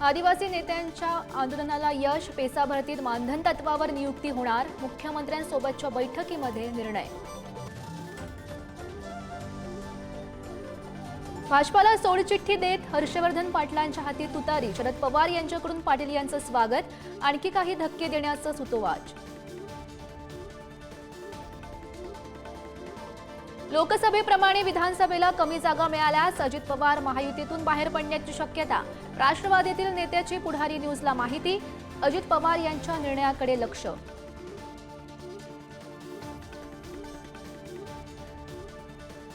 आदिवासी नेत्यांच्या आंदोलनाला यश, पेसा भरतीत मानधन तत्वावर नियुक्ती होणार, मुख्यमंत्र्यांसोबतच्या बैठकीमध्ये निर्णय. भाजपाला सोडचिठ्ठी देत हर्षवर्धन पाटलांच्या हाती तुतारी, शरद पवार यांच्याकडून पाटील यांचं स्वागत, आणखी काही धक्के देण्याचं सुतोवाच. लोकसभेप्रमाणे विधानसभेला कमी जागा मिळाल्यास अजित पवार महायुतीतून बाहेर पडण्याची शक्यता, राष्ट्रवादीतील नेत्याची पुढारी न्यूजला माहिती. अजित पवार यांच्या निर्णयाकडे लक्ष.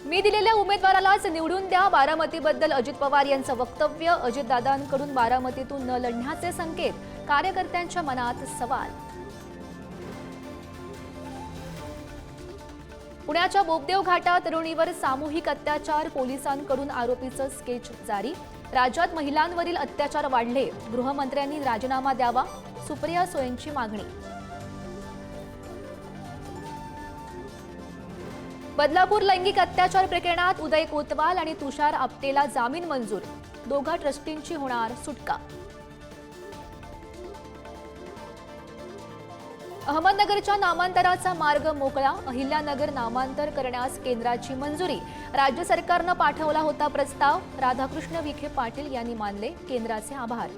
मी दिलेल्या उमेदवारालाच निवडून द्या, बारामतीबद्दल अजित पवार यांचं वक्तव्य. अजितदादांकडून बारामतीतून न लढण्याचे संकेत, कार्यकर्त्यांच्या मनात सवाल. पुण्याच्या बोबदेव घाटात तरुणीवर सामूहिक अत्याचार, पोलिसांकडून आरोपीचं स्केच जारी. राज्यात महिलांवरील अत्याचार वाढले, गृहमंत्र्यांनी राजीनामा द्यावा, सुप्रिया सुळेंची मागणी. बदलापूर लैंगिक अत्याचार प्रकरणात उदय कोतवाल आणि तुषार आपटेला जामीन मंजूर, दोघा ट्रस्टींची होणार सुटका. अहमदनगरच्या नामांतराचा मार्ग मोकळा, अहिल्यानगर नामांतर करण्यास केंद्राची मंजुरी. राज्य सरकारनं पाठवला होता प्रस्ताव, राधाकृष्ण विखे पाटील यांनी मानले केंद्राचे आभार.